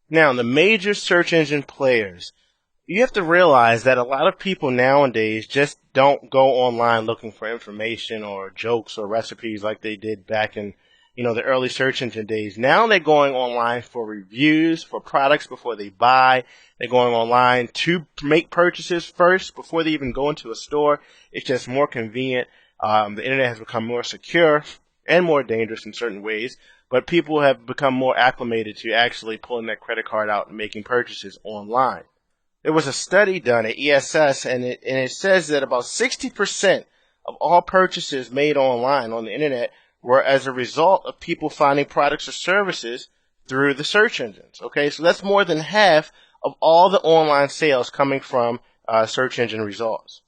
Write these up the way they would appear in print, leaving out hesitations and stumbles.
Now, the major search engine players. You have to realize that a lot of people nowadays just don't go online looking for information or jokes or recipes like they did back in, the early search engine days. Now they're going online for reviews for products before they buy. They're going online to make purchases first before they even go into a store. It's just more convenient. The internet has become more secure and more dangerous in certain ways, but people have become more acclimated to actually pulling their credit card out and making purchases online. There was a study done at ESS, and it says that about 60% of all purchases made online on the internet were as a result of people finding products or services through the search engines. Okay, so that's more than half of all the online sales coming from search engine results.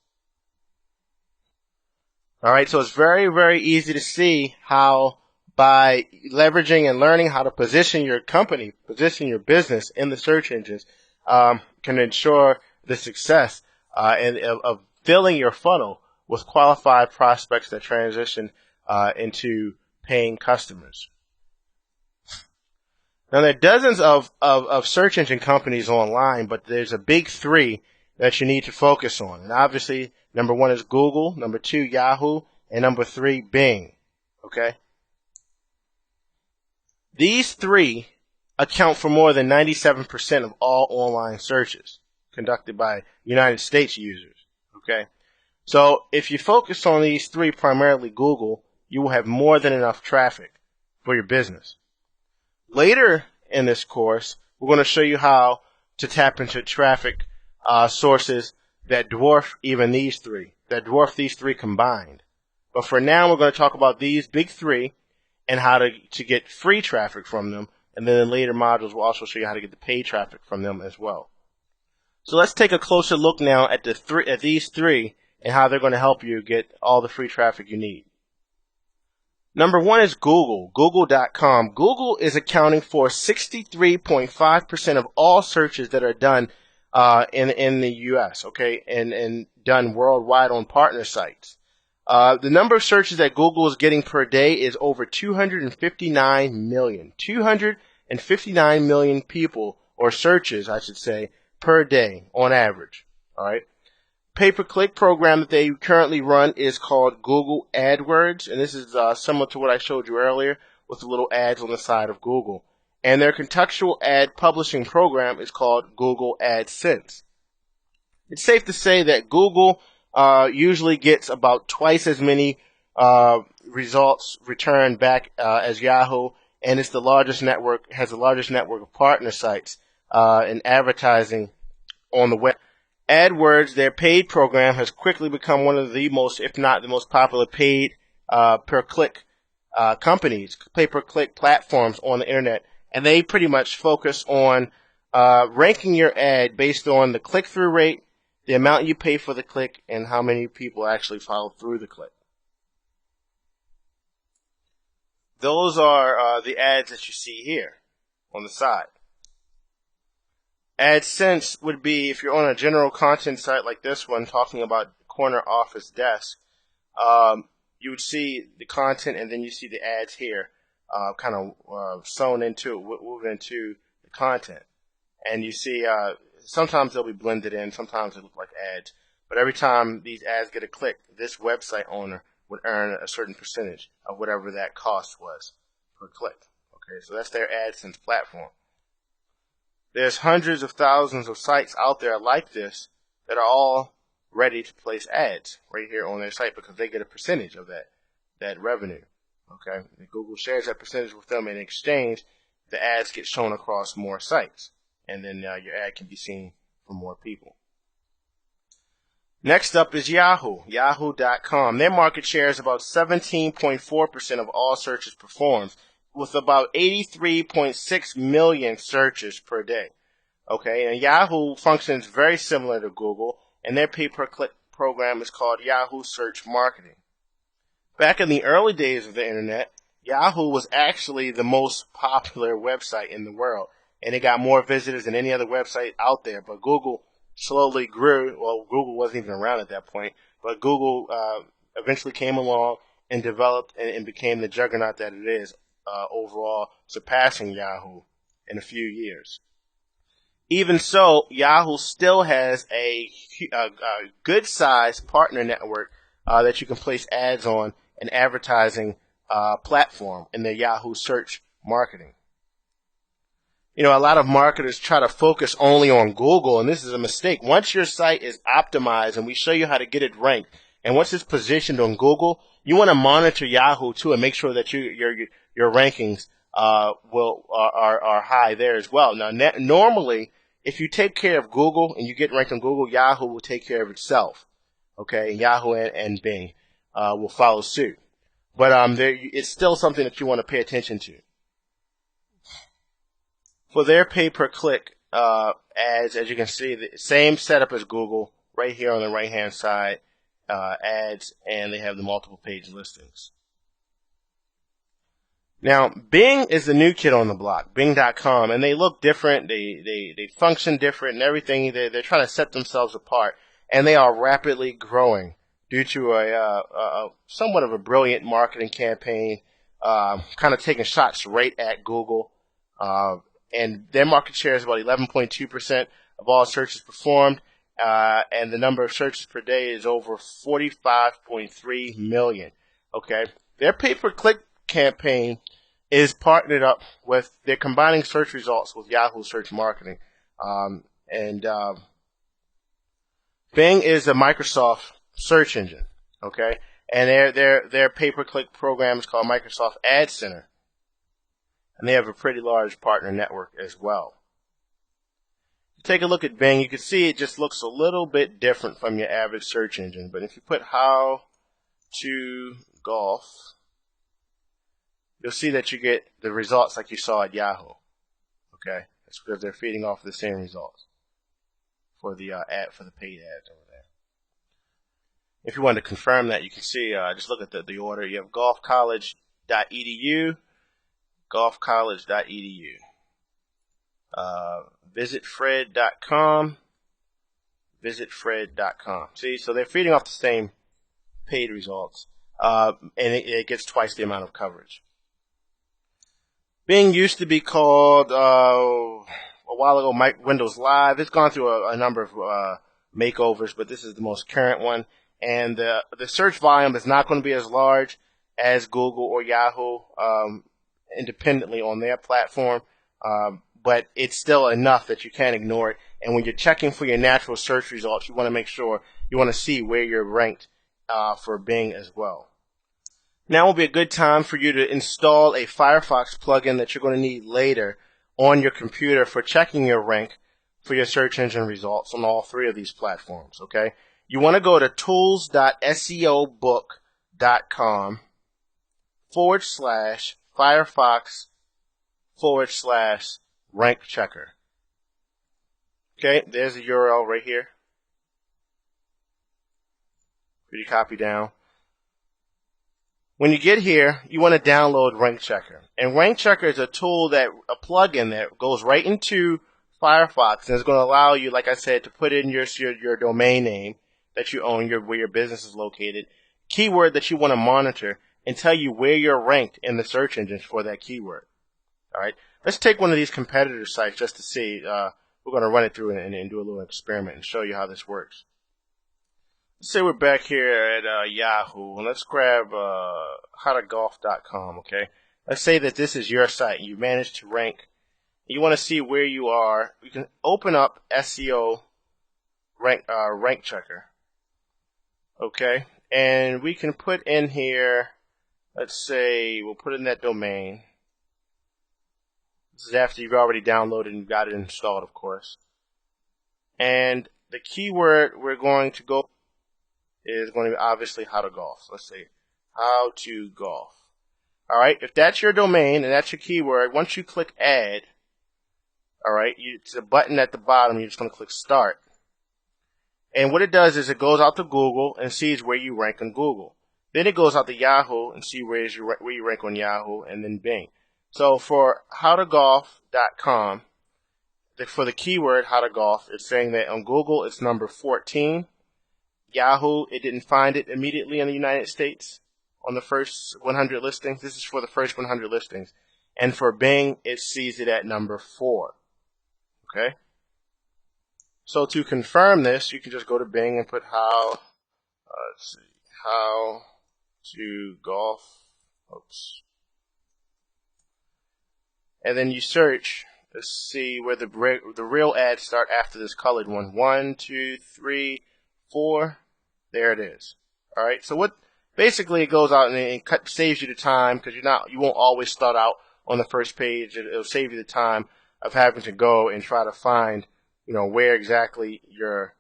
All right, so it's very, very easy to see how by leveraging and learning how to position your company, position your business in the search engines, can ensure the success of filling your funnel with qualified prospects that transition into paying customers. Now, there are dozens of search engine companies online, but there's a big three that you need to focus on. And obviously, number one is Google, number two, Yahoo, and number three, Bing. Okay? These three account for more than 97% of all online searches conducted by United States users. Okay? So if you focus on these three, primarily Google, you will have more than enough traffic for your business. Later in this course, we're going to show you how to tap into traffic sources that dwarf these three combined. But for now, we're going to talk about these big three and how to get free traffic from them. And then in later modules, we'll also show you how to get the paid traffic from them as well. So let's take a closer look now at these three and how they're going to help you get all the free traffic you need. Number one is Google, Google.com. Google is accounting for 63.5% of all searches that are done in the U.S., okay, and done worldwide on partner sites. The number of searches that Google is getting per day is over 259 million. 259 million people, or searches, I should say, per day on average. All right. Pay-per-click program that they currently run is called Google AdWords, and this is similar to what I showed you earlier with the little ads on the side of Google. And their contextual ad publishing program is called Google AdSense. It's safe to say that Google usually gets about twice as many results returned back as Yahoo, and it's the largest network, has the largest network of partner sites in advertising on the web. AdWords, their paid program, has quickly become one of the most, if not the most popular paid per-click companies, pay-per-click platforms on the internet, and they pretty much focus on ranking your ad based on the click-through rate, the amount you pay for the click, and how many people actually follow through the click. Those are the ads that you see here on the side. AdSense would be if you're on a general content site like this one talking about corner office desk, you would see the content and then you see the ads here kind of sewn into it, woven into the content. And you see sometimes they'll be blended in, sometimes they look like ads. But every time these ads get a click, this website owner would earn a certain percentage of whatever that cost was per click. Okay, so that's their AdSense platform. There's hundreds of thousands of sites out there like this that are all ready to place ads right here on their site because they get a percentage of that revenue. Okay, and Google shares that percentage with them. In exchange, the ads get shown across more sites, and then your ad can be seen from more people. Next up is Yahoo, Yahoo.com. Their market share is about 17.4% of all searches performed, with about 83.6 million searches per day. Okay, and Yahoo functions very similar to Google, and their pay-per-click program is called Yahoo Search Marketing. Back in the early days of the internet, Yahoo was actually the most popular website in the world, and it got more visitors than any other website out there, but Google slowly grew. Well, Google wasn't even around at that point, but Google eventually came along and developed and became the juggernaut that it is, overall surpassing Yahoo in a few years. Even so, Yahoo still has a good-sized partner network that you can place ads on an advertising platform in their Yahoo search marketing. You know, a lot of marketers try to focus only on Google, and this is a mistake. Once your site is optimized and we show you how to get it ranked, and once it's positioned on Google, you want to monitor Yahoo too and make sure that your rankings are high there as well. Now, normally, if you take care of Google and you get ranked on Google, Yahoo will take care of itself. Okay, Yahoo and Bing will follow suit. But it's still something that you want to pay attention to. For their pay-per-click ads, as you can see, the same setup as Google, right here on the right-hand side, ads, and they have the multiple page listings. Now, Bing is the new kid on the block, Bing.com, and they look different, they function different and everything. They're trying to set themselves apart, and they are rapidly growing due to a somewhat of a brilliant marketing campaign, kind of taking shots right at Google. And their market share is about 11.2% of all searches performed, and the number of searches per day is over 45.3 million. Okay, their pay-per-click campaign is partnered up with, they're combining search results with Yahoo search marketing, and Bing is a Microsoft search engine. Okay, and their pay-per-click program is called Microsoft Ad Center. And they have a pretty large partner network as well. Take a look at Bing. You can see it just looks a little bit different from your average search engine. But if you put how to golf, you'll see that you get the results like you saw at Yahoo. Okay, that's because they're feeding off the same results for the for the paid ads over there. If you want to confirm that, you can see just look at the order. You have golfcollege.edu. golfcollege.edu, visitfred.com, visitfred.com. See, so they're feeding off the same paid results, and it gets twice the amount of coverage. Bing used to be called a while ago Windows Live. It's gone through a number of makeovers, but this is the most current one. And the search volume is not going to be as large as Google or Yahoo independently on their platform, but it's still enough that you can't ignore it. And when you're checking for your natural search results, you want to make sure you want to see where you're ranked for Bing as well. Now will be a good time for you to install a Firefox plugin that you're going to need later on your computer for checking your rank for your search engine results on all three of these platforms. Okay, you want to go to tools.seobook.com /Firefox/rank checker. Okay, there's the URL right here. Pretty copy down. When you get here, you want to download Rank Checker. And Rank Checker is a tool a plugin that goes right into Firefox and is going to allow you, like I said, to put in your domain name that you own, where your business is located, keyword that you want to monitor, and tell you where you're ranked in the search engines for that keyword. All right, let's take one of these competitor sites just to see. We're going to run it through and do a little experiment and show you how this works. Let's say we're back here at Yahoo, and let's grab howtogolf.com. Okay, let's say that this is your site. You managed to rank. You want to see where you are. You can open up SEO rank checker. Okay, and we can put in here. Let's say we'll put in that domain. This is after you've already downloaded and you've got it installed, of course. And the keyword we're going to go is going to be obviously how to golf. So let's say how to golf. All right, if that's your domain and that's your keyword, once you click add, all right, it's a button at the bottom. You're just going to click start. And what it does is it goes out to Google and sees where you rank on Google. Then it goes out to Yahoo and see where you rank on Yahoo, and then Bing. So for howtogolf.com, for the keyword how to golf, it's saying that on Google it's number 14. Yahoo, it didn't find it immediately in the United States on the first 100 listings. This is for the first 100 listings. And for Bing, it sees it at number 4. Okay? So to confirm this, you can just go to Bing and put let's see, how to golf, oops. And then you search to see where the real ads start after this colored one. 1, 2, 3, 4. There it is. All right. So what basically it goes out and saves you the time because you won't always start out on the first page. It'll save you the time of having to go and try to find where exactly your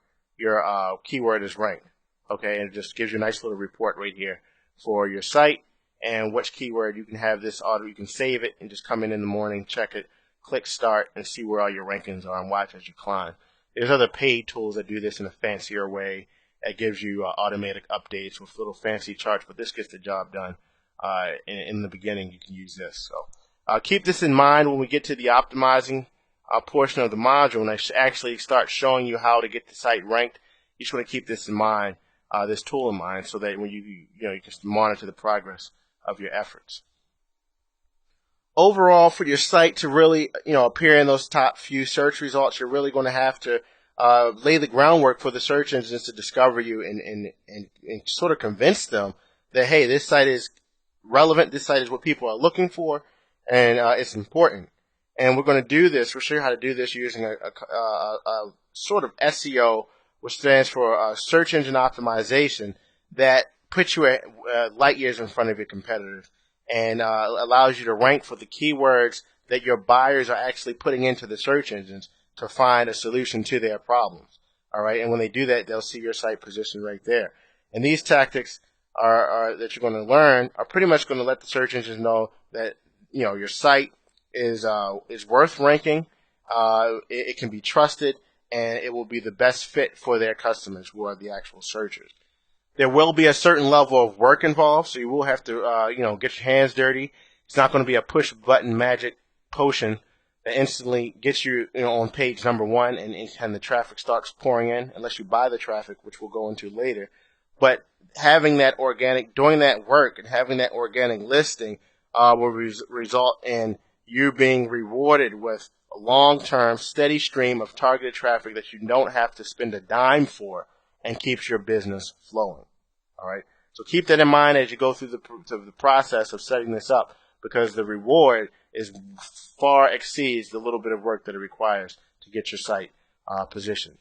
keyword is ranked. Okay, and it just gives you a nice little report right here for your site and which keyword you can have this auto. You can save it and just come in the morning, check it, click start, and see where all your rankings are and watch as you climb. There's other paid tools that do this in a fancier way. That gives you automatic updates with little fancy charts, but this gets the job done. In the beginning, you can use this. So keep this in mind when we get to the optimizing portion of the module, and I actually start showing you how to get the site ranked. You just want to keep this in mind, this tool in mind, so that when you can monitor the progress of your efforts. Overall, for your site to really appear in those top few search results, you're really going to have to lay the groundwork for the search engines to discover you and sort of convince them that, hey, this site is relevant, this site is what people are looking for, and it's important. And we're going to do this. We'll show you how to do this using a sort of SEO, which stands for search engine optimization, that puts you at light years in front of your competitors and allows you to rank for the keywords that your buyers are actually putting into the search engines to find a solution to their problems. All right, and when they do that, they'll see your site positioned right there. And these tactics are that you're going to learn are pretty much going to let the search engines know that your site is worth ranking. It can be trusted, and it will be the best fit for their customers, who are the actual searchers. There will be a certain level of work involved, so you will have to get your hands dirty. It's not going to be a push button magic potion that instantly gets you on page number 1 and the traffic starts pouring in, unless you buy the traffic, which we'll go into later. But having that doing that work and having that organic listing will result in you being rewarded with a long-term, steady stream of targeted traffic that you don't have to spend a dime for, and keeps your business flowing. All right. So keep that in mind as you go through the process of setting this up, because the reward far exceeds the little bit of work that it requires to get your site positioned.